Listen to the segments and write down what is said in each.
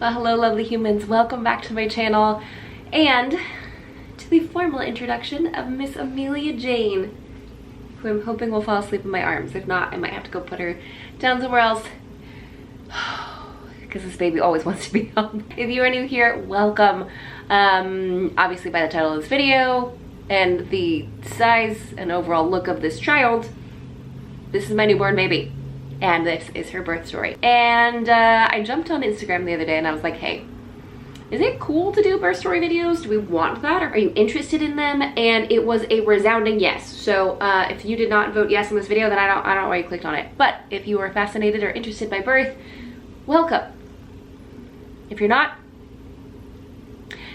Well, hello lovely humans, welcome back to my channel and to the formal introduction of Miss Amelia Jane, who I'm hoping will fall asleep in my arms. If not, I might have to go put her down somewhere else because this baby always wants to be home. If you are new here, welcome. Obviously by the title of this video and the size and overall look of this child, this is my newborn baby. And this is her birth story. And I jumped on Instagram the other day and I was like, hey, is it cool to do birth story videos? Do we want that? Or are you interested in them? And it was a resounding yes. So if you did not vote yes on this video, then I don't know why you clicked on it. But if you are fascinated or interested by birth, welcome. If you're not,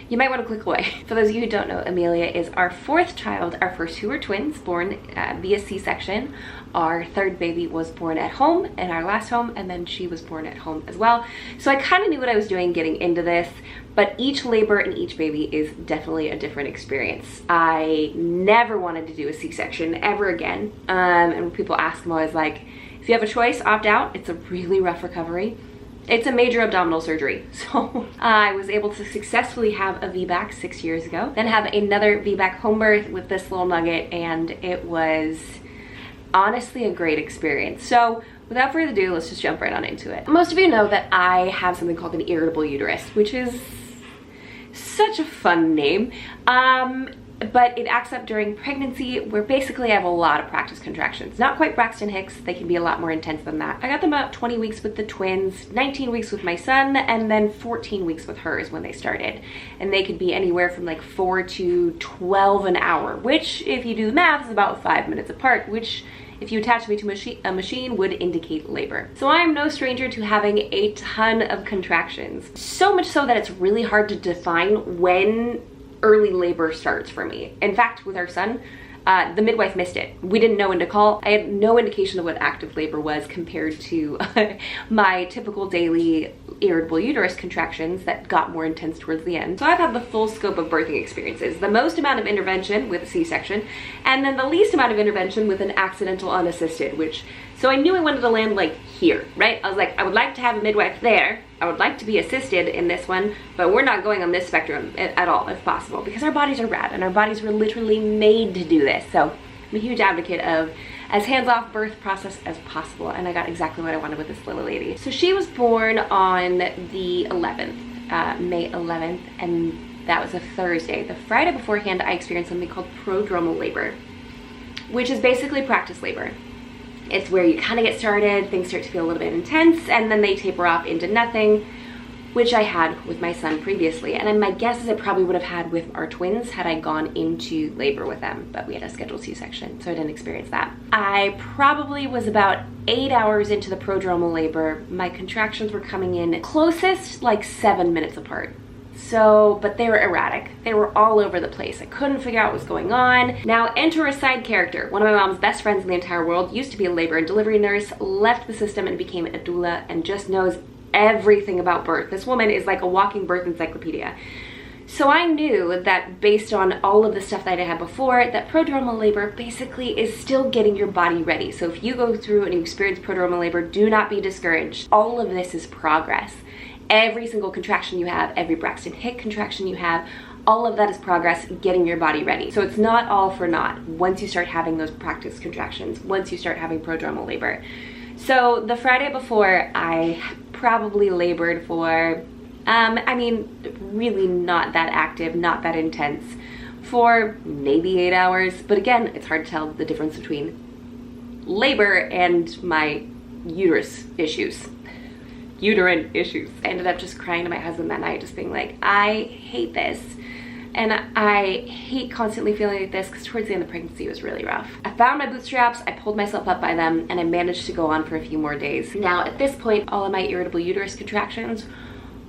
you might want to click away. For those of you who don't know, Amelia is our fourth child. Our first two were twins, born via C-section. Our third baby was born at home in our last home, and then she was born at home as well. So I kind of knew what I was doing getting into this, but each labor and each baby is definitely a different experience. I never wanted to do a C-section ever again. And when people ask, I'm always like, if you have a choice, opt out. It's a really rough recovery. It's a major abdominal surgery. So I was able to successfully have a VBAC 6 years ago, then have another VBAC Homebirth with this little nugget, and it was honestly a great experience. So without further ado, let's just jump right on into it. Most of you know that I have something called an irritable uterus, which is such a fun name. But it acts up during pregnancy, where basically I have a lot of practice contractions. Not quite Braxton Hicks, they can be a lot more intense than that. I got them about 20 weeks with the twins, 19 weeks with my son, and then 14 weeks with hers when they started. And they could be anywhere from like 4 to 12 an hour, which if you do the math is about 5 minutes apart, which if you attach me to a machine would indicate labor. So I'm no stranger to having a ton of contractions. So much so that it's really hard to define when early labor starts for me. In fact, with our son, the midwife missed it. We didn't know when to call. I had no indication of what active labor was compared to my typical daily irritable uterus contractions that got more intense towards the end. So I've had the full scope of birthing experiences, the most amount of intervention with a C-section, and then the least amount of intervention with an accidental unassisted, so I knew I wanted to land like here, right? I was like, I would like to have a midwife there. I would like to be assisted in this one, but we're not going on this spectrum at all if possible, because our bodies are rad and our bodies were literally made to do this. So I'm a huge advocate of as hands-off birth process as possible, and I got exactly what I wanted with this little lady. So she was born on the 11th, May 11th, and that was a Thursday. The Friday beforehand, I experienced something called prodromal labor, which is basically practice labor. It's where you kind of get started, things start to feel a little bit intense, and then they taper off into nothing, which I had with my son previously. And then my guess is I probably would have had with our twins had I gone into labor with them, but we had a scheduled C-section, so I didn't experience that. I probably was about 8 hours into the prodromal labor. My contractions were coming in closest like 7 minutes apart. So, but they were erratic. They were all over the place. I couldn't figure out what was going on. Now enter a side character. One of my mom's best friends in the entire world, used to be a labor and delivery nurse, left the system and became a doula and just knows everything about birth. This woman is like a walking birth encyclopedia. So I knew that based on all of the stuff that I had before, that prodromal labor basically is still getting your body ready. So if you go through and you experience prodromal labor, do not be discouraged. All of this is progress. Every single contraction you have, every Braxton Hicks contraction you have, all of that is progress getting your body ready. So it's not all for naught once you start having those practice contractions, once you start having prodromal labor. So the Friday before, I probably labored for, I mean, really not that active, not that intense, for maybe 8 hours. But again, it's hard to tell the difference between labor and my uterine issues. I ended up just crying to my husband that night, just being like, I hate this. And I hate constantly feeling like this, because towards the end of the pregnancy it was really rough. I found my bootstraps, I pulled myself up by them, and I managed to go on for a few more days. Now at this point, all of my irritable uterus contractions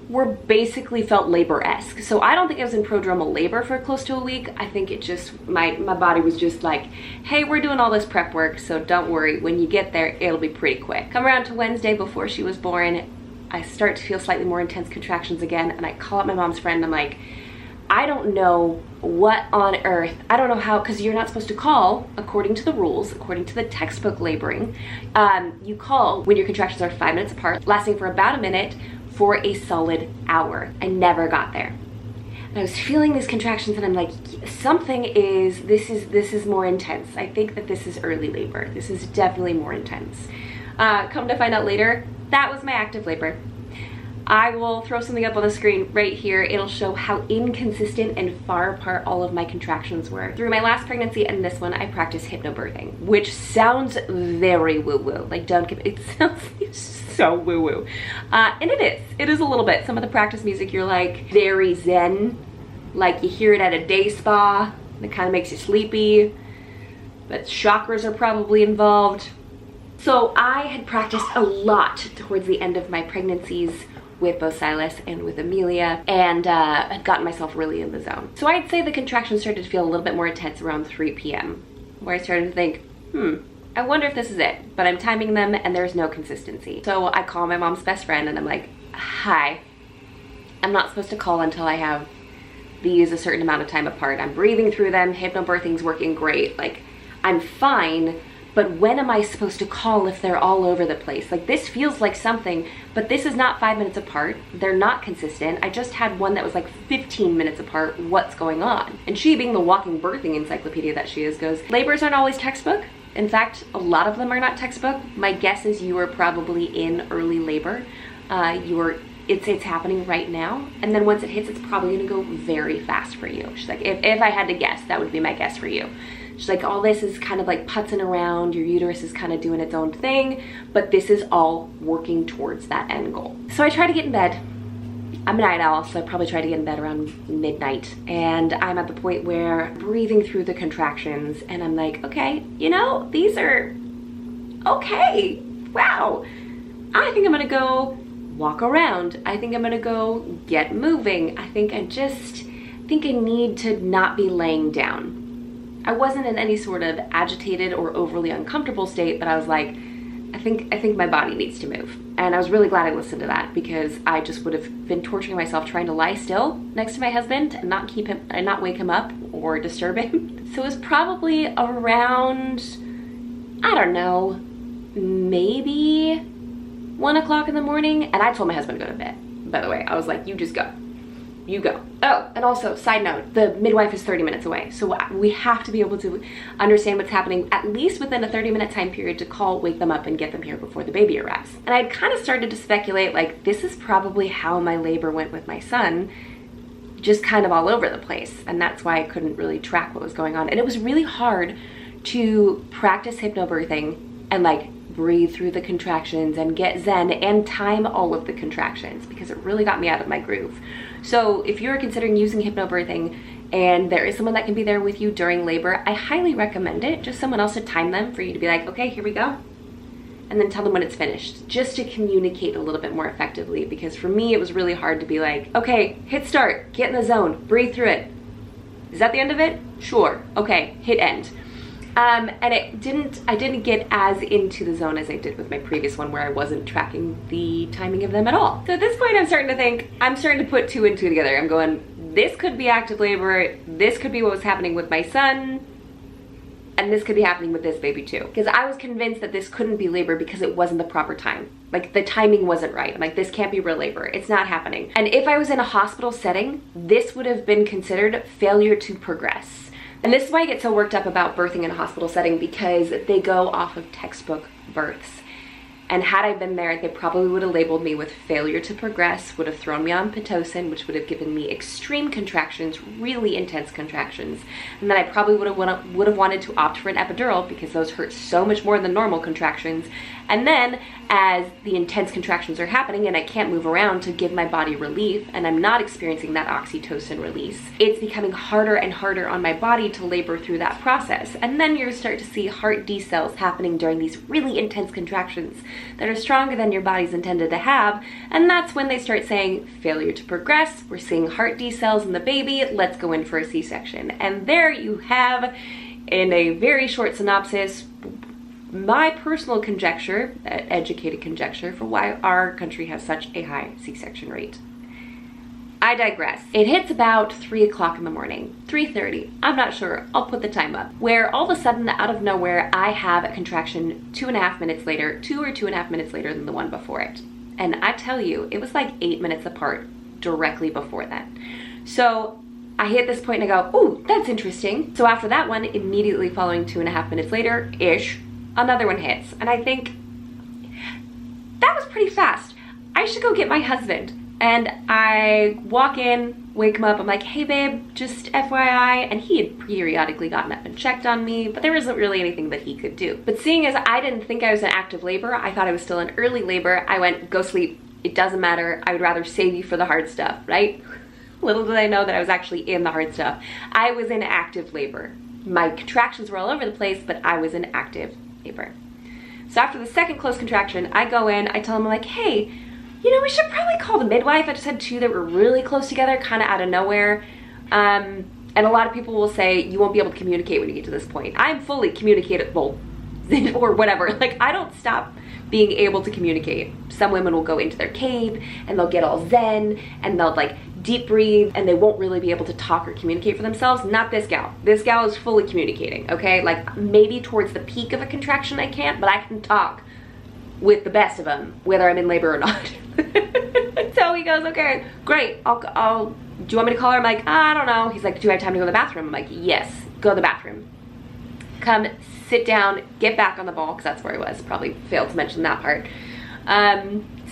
were basically felt labor-esque. So I don't think I was in prodromal labor for close to a week. I think it just, my body was just like, hey, we're doing all this prep work, so don't worry, when you get there, it'll be pretty quick. Come around to Wednesday before she was born, I start to feel slightly more intense contractions again, and I call up my mom's friend, I'm like, I don't know what on earth, I don't know how, because you're not supposed to call according to the rules, according to the textbook laboring. You call when your contractions are 5 minutes apart, lasting for about a minute, for a solid hour. I never got there. And I was feeling these contractions and I'm like, this is more intense. I think that this is early labor. This is definitely more intense. Come to find out later, that was my active labor. I will throw something up on the screen right here. It'll show how inconsistent and far apart all of my contractions were. Through my last pregnancy and this one, I practiced hypnobirthing, which sounds very woo-woo. Like, it sounds so woo-woo. And it is a little bit. Some of the practice music, you're like very zen, like you hear it at a day spa. It kind of makes you sleepy, but chakras are probably involved. So I had practiced a lot towards the end of my pregnancies with both Silas and with Amelia, and had gotten myself really in the zone. So I'd say the contractions started to feel a little bit more intense around 3 p.m. where I started to think, I wonder if this is it, but I'm timing them and there's no consistency. So I call my mom's best friend and I'm like, hi, I'm not supposed to call until I have these a certain amount of time apart. I'm breathing through them, hypnobirthing's working great, like I'm fine, but when am I supposed to call if they're all over the place? Like, this feels like something, but this is not 5 minutes apart. They're not consistent. I just had one that was like 15 minutes apart. What's going on? And she, being the walking birthing encyclopedia that she is, goes, labors aren't always textbook. In fact, a lot of them are not textbook. My guess is you are probably in early labor. It's happening right now. And then once it hits, it's probably gonna go very fast for you. She's like, if I had to guess, that would be my guess for you. She's like, all this is kind of like putzing around, your uterus is kind of doing its own thing, but this is all working towards that end goal. So I try to get in bed. I'm a night owl, so I probably try to get in bed around midnight. And I'm at the point where I'm breathing through the contractions and I'm like, okay, you know, these are okay. Wow. I think I'm gonna go walk around. I think I'm gonna go get moving. I think I need to not be laying down. I wasn't in any sort of agitated or overly uncomfortable state, but I was like, I think my body needs to move. And I was really glad I listened to that, because I just would have been torturing myself trying to lie still next to my husband and not wake him up or disturb him. So it was probably around, I don't know, maybe 1 o'clock in the morning. And I told my husband to go to bed, by the way. I was like, you just go. You go. Oh, and also, side note, the midwife is 30 minutes away. So we have to be able to understand what's happening at least within a 30-minute time period to call, wake them up, and get them here before the baby arrives. And I'd kind of started to speculate, like, this is probably how my labor went with my son, just kind of all over the place. And that's why I couldn't really track what was going on. And it was really hard to practice hypnobirthing and like breathe through the contractions and get zen and time all of the contractions, because it really got me out of my groove. So if you're considering using hypnobirthing and there is someone that can be there with you during labor, I highly recommend it. Just someone else to time them, for you to be like, okay, here we go. And then tell them when it's finished, just to communicate a little bit more effectively. Because for me, it was really hard to be like, okay, hit start, get in the zone, breathe through it. Is that the end of it? Sure. Okay, hit end. And I didn't get as into the zone as I did with my previous one, where I wasn't tracking the timing of them at all. So at this point, I'm starting to put 2 and 2 together. I'm going, this could be active labor, this could be what was happening with my son, and this could be happening with this baby too. Because I was convinced that this couldn't be labor because it wasn't the proper time. Like, the timing wasn't right. I'm like, this can't be real labor. It's not happening. And if I was in a hospital setting, this would have been considered failure to progress. And this is why I get so worked up about birthing in a hospital setting, because they go off of textbook births. And had I been there, they probably would have labeled me with failure to progress, would have thrown me on Pitocin, which would have given me extreme contractions, really intense contractions. And then I probably would have wanted to opt for an epidural, because those hurt so much more than normal contractions. And then as the intense contractions are happening and I can't move around to give my body relief, and I'm not experiencing that oxytocin release, it's becoming harder and harder on my body to labor through that process. And then you start to see heart decels happening during these really intense contractions that are stronger than your body's intended to have. And that's when they start saying failure to progress, we're seeing heart decels in the baby, let's go in for a C-section. And there you have, in a very short synopsis, my personal conjecture, educated conjecture, for why our country has such a high C-section rate. I digress. It hits about 3 o'clock in the morning, 3:30, I'm not sure, I'll put the time up, where all of a sudden, out of nowhere, I have a contraction 2.5 minutes later, 2 or 2.5 minutes later than the one before it. And I tell you, it was like 8 minutes apart directly before that. So I hit this point and I go, oh, that's interesting. So after that one, immediately following 2.5 minutes later-ish, another one hits. And I think that was pretty fast. I should go get my husband. And I walk in, wake him up, I'm like, hey babe, just FYI. And he had periodically gotten up and checked on me, but there wasn't really anything that he could do. But seeing as I didn't think I was in active labor, I thought I was still in early labor, I went, go sleep, it doesn't matter, I would rather save you for the hard stuff, right? Little did I know that I was actually in the hard stuff. I was in active labor. My contractions were all over the place, but I was in active labor. So after the second close contraction, I go in, I tell him, I'm like, hey, you know, we should probably call the midwife. I just had two that were really close together, kind of out of nowhere. And a lot of people will say, you won't be able to communicate when you get to this point. I'm fully communicatable, or whatever. Like, I don't stop being able to communicate. Some women will go into their cave and they'll get all zen and they'll like deep breathe and they won't really be able to talk or communicate for themselves. Not this gal. This gal is fully communicating, okay? Like maybe towards the peak of a contraction I can't, but I can talk with the best of them, whether I'm in labor or not. So he goes, okay, great, do you want me to call her? I'm like, I don't know. He's like, do I have time to go to the bathroom? I'm like, yes, go to the bathroom. Come, sit down, get back on the ball, because that's where I was. Probably failed to mention that part.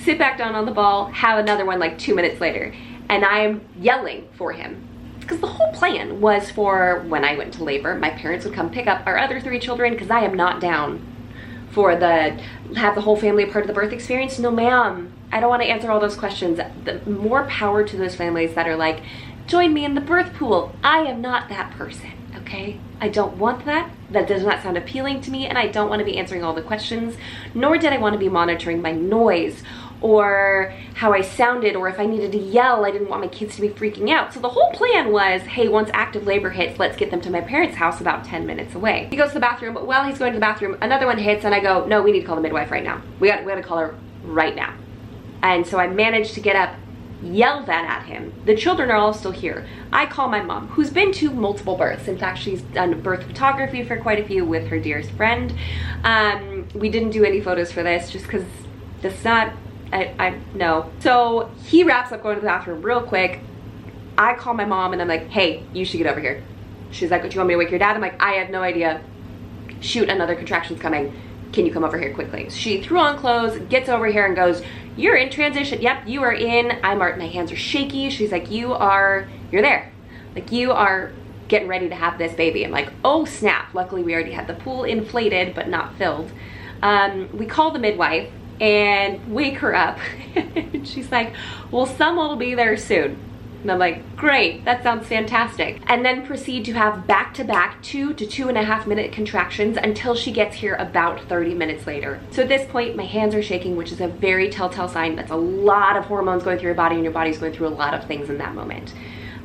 Sit back down on the ball, have another one like 2 minutes later. And I'm yelling for him. Because the whole plan was for when I went to labor, my parents would come pick up our other 3 children, because I am not down for have the whole family a part of the birth experience. No ma'am, I don't want to answer all those questions. The more power to those families that are like, join me in the birth pool. I am not that person, okay? I don't want that. That does not sound appealing to me, and I don't want to be answering all the questions, nor did I want to be monitoring my noise or how I sounded, or if I needed to yell. I didn't want my kids to be freaking out. So the whole plan was, hey, once active labor hits, let's get them to my parents' house about 10 minutes away. He goes to the bathroom, but while he's going to the bathroom, another one hits, and I go, no, we need to call the midwife right now. We gotta call her right now. And so I managed to get up, yell that at him. The children are all still here. I call my mom, who's been to multiple births. In fact, she's done birth photography for quite a few with her dearest friend. We didn't do any photos for this just because that's not, I no. So he wraps up going to the bathroom real quick. I call my mom and I'm like, hey, you should get over here. She's like, do you want me to wake your dad? I'm like, I have no idea. Shoot, another contraction's coming. Can you come over here quickly? She threw on clothes, gets over here and goes, you're in transition. Yep, you are in. My hands are shaky. She's like, you're there. Like, you are getting ready to have this baby. I'm like, oh snap. Luckily we already had the pool inflated but not filled. We call the midwife and wake her up. And she's like, well, someone will be there soon. And I'm like, great, that sounds fantastic. And then proceed to have back-to-back 2 to 2.5 minute contractions until she gets here about 30 minutes later. So at this point, my hands are shaking, which is a very telltale sign. That's a lot of hormones going through your body, and your body's going through a lot of things in that moment.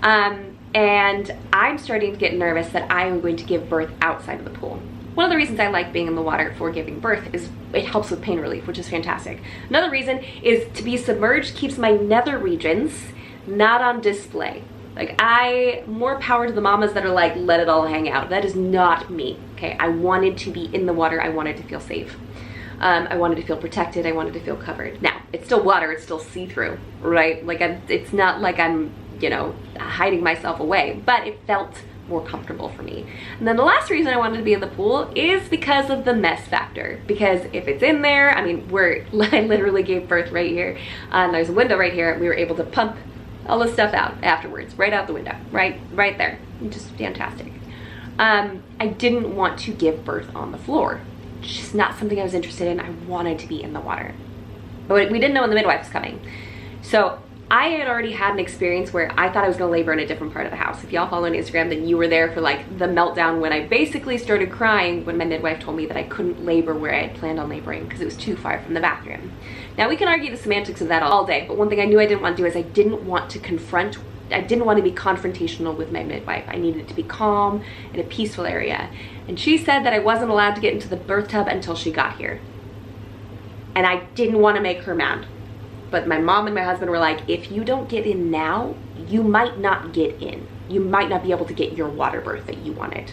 And I'm starting to get nervous that I am going to give birth outside of the pool. One of the reasons I like being in the water for giving birth is it helps with pain relief, which is fantastic. Another reason is to be submerged keeps my nether regions not on display. Like, more power to the mamas that are like, let it all hang out. That is not me, okay? I wanted to be in the water. I wanted to feel safe. I wanted to feel protected. I wanted to feel covered. Now, it's still water. It's still see-through, right? Like, it's not like I'm, you know, hiding myself away, but it felt more comfortable for me. And then the last reason I wanted to be in the pool is because of the mess factor. Because if it's in there, I mean, I literally gave birth right here. There's a window right here. We were able to pump all the stuff out afterwards, right out the window, right there. Just fantastic. I didn't want to give birth on the floor. It's just not something I was interested in. I wanted to be in the water. But we didn't know when the midwife was coming. So I had already had an experience where I thought I was gonna labor in a different part of the house. If y'all follow on Instagram, then you were there for like the meltdown when I basically started crying when my midwife told me that I couldn't labor where I had planned on laboring because it was too far from the bathroom. Now we can argue the semantics of that all day, but one thing I knew I didn't want to do is I didn't want to be confrontational with my midwife. I needed to be calm in a peaceful area. And she said that I wasn't allowed to get into the birth tub until she got here. And I didn't want to make her mad. But my mom and my husband were like, if you don't get in now, you might not get in. You might not be able to get your water birth that you wanted.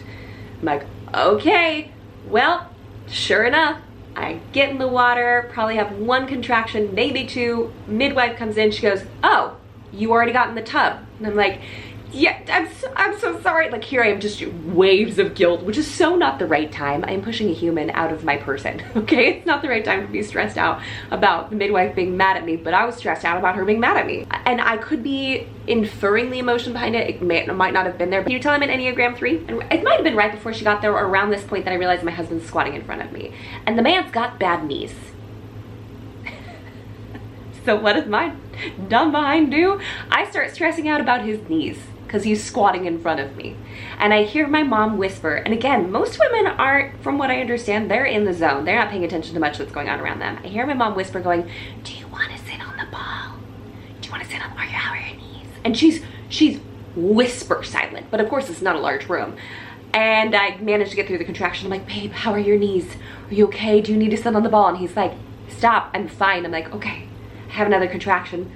I'm like, okay, well, sure enough, I get in the water, probably have one contraction, maybe two. Midwife comes in, she goes, oh, you already got in the tub. And I'm like, yeah, I'm so sorry. Like, here I am, just waves of guilt, which is so not the right time. I am pushing a human out of my person, okay? It's not the right time to be stressed out about the midwife being mad at me, but I was stressed out about her being mad at me. And I could be inferring the emotion behind it. It might not have been there. Can you tell I'm an Enneagram 3? And it might have been right before she got there, or around this point, that I realized my husband's squatting in front of me. And the man's got bad knees. So what does my dumb behind do? I start stressing out about his knees, because he's squatting in front of me. And I hear my mom whisper, and again, most women aren't, from what I understand, they're in the zone. They're not paying attention to much that's going on around them. I hear my mom whisper going, do you want to sit on the ball? Do you want to sit on, how are your knees? And she's whisper silent, but of course it's not a large room. And I managed to get through the contraction. I'm like, babe, how are your knees? Are you okay? Do you need to sit on the ball? And he's like, stop, I'm fine. I'm like, okay, I have another contraction.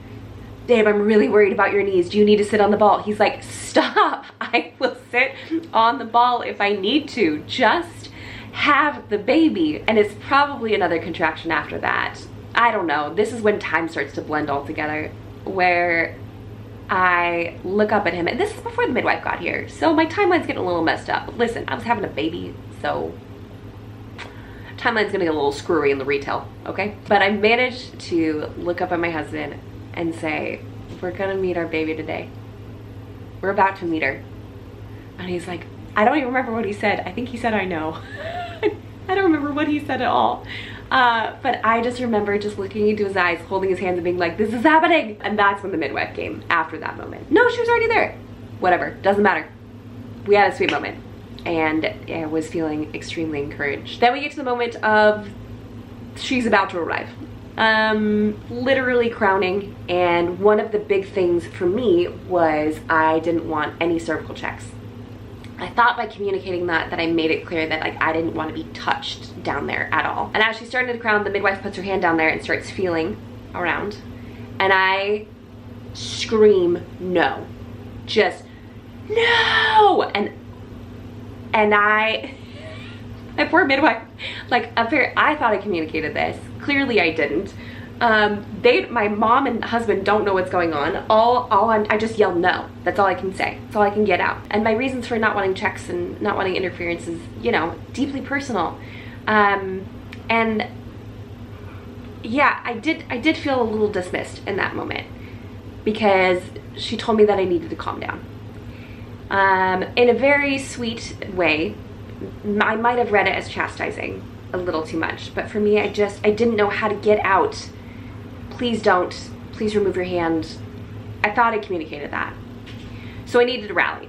Babe, I'm really worried about your knees. Do you need to sit on the ball? He's like, stop. I will sit on the ball if I need to. Just have the baby. And it's probably another contraction after that. I don't know. This is when time starts to blend all together, where I look up at him. And this is before the midwife got here, so my timeline's getting a little messed up. Listen, I was having a baby, so timeline's gonna get a little screwy in the retail, okay? But I managed to look up at my husband and say, we're gonna meet our baby today. We're about to meet her. And he's like, I don't even remember what he said. I think he said, I know. I don't remember what he said at all. But I just remember just looking into his eyes, holding his hands and being like, this is happening. And that's when the midwife came after that moment. No, she was already there. Whatever, doesn't matter. We had a sweet moment. And I was feeling extremely encouraged. Then we get to the moment of she's about to arrive. Literally crowning, and one of the big things for me was I didn't want any cervical checks. I thought by communicating that I made it clear that, like, I didn't want to be touched down there at all. And as she's starting to crown, the midwife puts her hand down there and starts feeling around, and I scream no, just no. And my poor midwife, like, I thought I communicated this. Clearly I didn't. My mom and husband don't know what's going on. I just yelled no. That's all I can say. That's all I can get out. And my reasons for not wanting checks and not wanting interference is, you know, deeply personal. And yeah, I did feel a little dismissed in that moment, because she told me that I needed to calm down. In a very sweet way. I might have read it as chastising a little too much, but for me, I didn't know how to get out. Please don't. Please remove your hand. I thought I communicated that. So I needed to rally,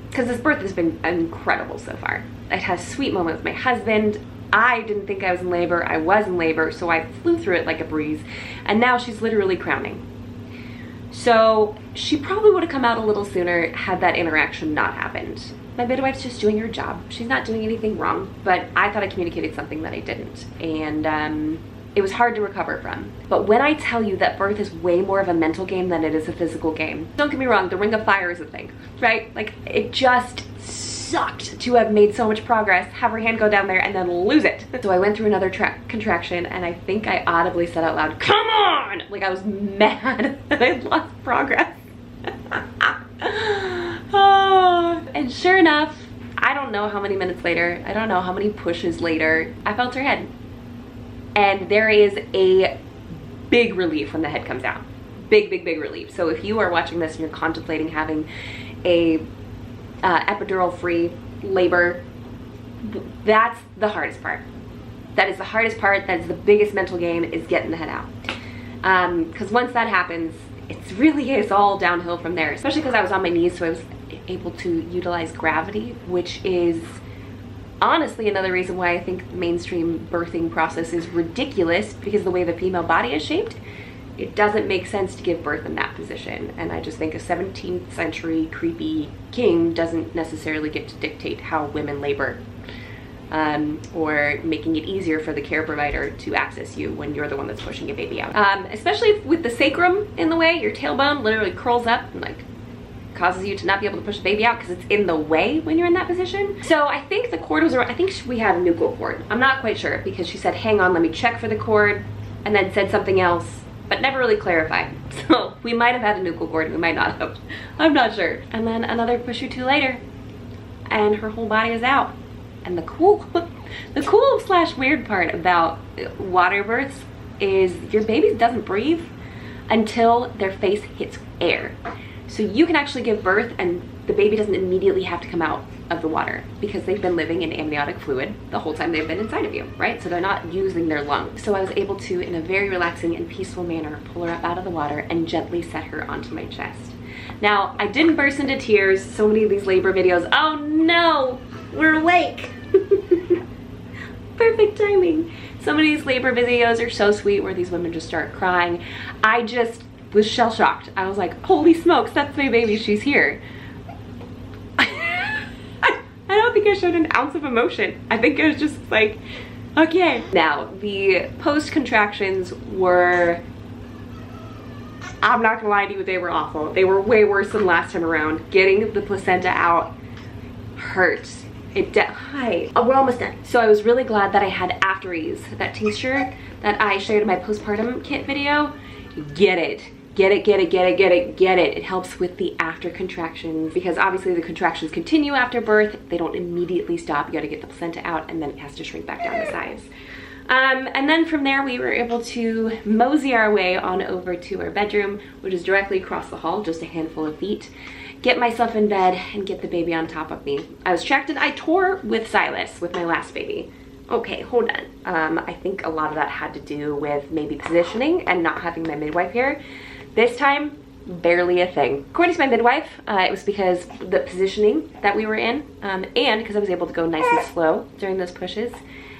because this birth has been incredible so far. I had a sweet moment with my husband. I didn't think I was in labor. I was in labor, so I flew through it like a breeze. And now she's literally crowning. So she probably would have come out a little sooner had that interaction not happened. My midwife's just doing her job. She's not doing anything wrong, but I thought I communicated something that I didn't. And it was hard to recover from. But when I tell you that birth is way more of a mental game than it is a physical game, don't get me wrong, the ring of fire is a thing, right? Like, it just sucked to have made so much progress, have her hand go down there, and then lose it. So I went through another contraction, and I think I audibly said out loud, come on! Like, I was mad that I lost progress. Oh. And sure enough, I don't know how many minutes later, I don't know how many pushes later, I felt her head. And there is a big relief when the head comes out. Big, big, big relief. So if you are watching this and you're contemplating having a epidural-free labor, that's the hardest part. That is the hardest part. That is the biggest mental game, is getting the head out. Because once that happens, it really is all downhill from there, especially because I was on my knees, so I was able to utilize gravity, which is honestly another reason why I think the mainstream birthing process is ridiculous, because the way the female body is shaped, it doesn't make sense to give birth in that position. And I just think a 17th century creepy king doesn't necessarily get to dictate how women labor, or making it easier for the care provider to access you when you're the one that's pushing a baby out. Especially with the sacrum in the way, your tailbone literally curls up and like causes you to not be able to push the baby out because it's in the way when you're in that position. So I think the cord was around, I think we had a nuchal cord. I'm not quite sure because she said, hang on, let me check for the cord, and then said something else, but never really clarified. So we might have had a nuchal cord, we might not have. I'm not sure. And then another push or two later, and her whole body is out. And the cool / weird part about water births is your baby doesn't breathe until their face hits air. So you can actually give birth and the baby doesn't immediately have to come out of the water because they've been living in amniotic fluid the whole time they've been inside of you, right? So they're not using their lungs. So I was able to, in a very relaxing and peaceful manner, pull her up out of the water and gently set her onto my chest. Now, I didn't burst into tears. So many of these labor videos, oh no, we're awake. Perfect timing. Some of these labor videos are so sweet where these women just start crying. I just was shell-shocked. I was like, holy smokes, that's my baby, she's here. I don't think I showed an ounce of emotion. I think it was just like, okay. Now, the post-contractions were, I'm not gonna lie to you, they were awful. They were way worse than last time around. Getting the placenta out hurts. Hi, we're almost done. So I was really glad that I had AfterEase, that tincture that I shared in my postpartum kit video. Get it. Get it. It helps with the after contractions because obviously the contractions continue after birth. They don't immediately stop. You gotta get the placenta out and then it has to shrink back down to size. And then from there we were able to mosey our way on over to our bedroom, which is directly across the hall, just a handful of feet. Get myself in bed and get the baby on top of me. I was checked and I tore with Silas with my last baby. Okay, hold on. I think a lot of that had to do with maybe positioning and not having my midwife here. This time, barely a thing. According to my midwife, it was because the positioning that we were in and because I was able to go nice and slow during those pushes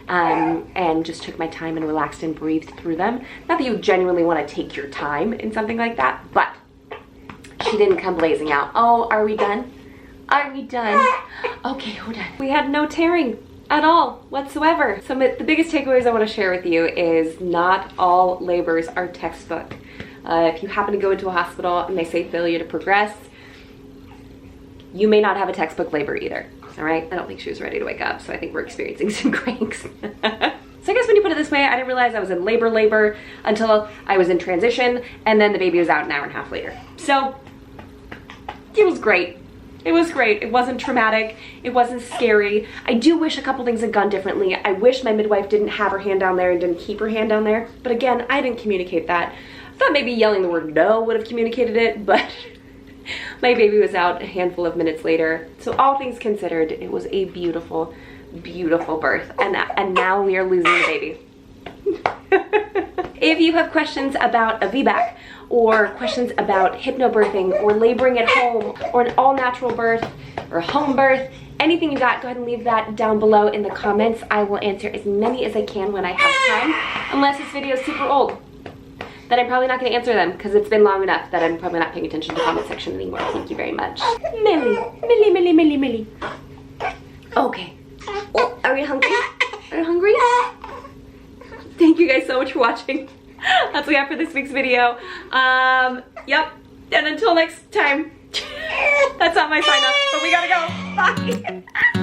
and just took my time and relaxed and breathed through them. Not that you genuinely want to take your time in something like that, but she didn't come blazing out. Oh, are we done? Are we done? Okay, hold on. We had no tearing at all whatsoever. So the biggest takeaways I want to share with you is not all labors are textbook. If you happen to go into a hospital and they say failure to progress, you may not have a textbook labor either, all right? I don't think she was ready to wake up, so I think we're experiencing some cranks. So I guess when you put it this way, I didn't realize I was in labor until I was in transition, and then the baby was out an hour and a half later. So it was great. It was great. It wasn't traumatic. It wasn't scary. I do wish a couple things had gone differently. I wish my midwife didn't have her hand down there and didn't keep her hand down there. But again, I didn't communicate that. I thought maybe yelling the word no would have communicated it, but my baby was out a handful of minutes later. So all things considered, it was a beautiful, beautiful birth. And now we are losing the baby. If you have questions about a VBAC or questions about hypnobirthing or laboring at home or an all-natural birth or home birth, anything you got, go ahead and leave that down below in the comments. I will answer as many as I can when I have time, unless this video is super old. Then I'm probably not going to answer them because it's been long enough that I'm probably not paying attention to the comment section anymore. Thank you very much. Millie. Okay. Oh, are you hungry? Are you hungry? Thank you guys so much for watching. That's what we have for this week's video. Yep. And until next time, that's not my sign up, but we gotta go. Bye.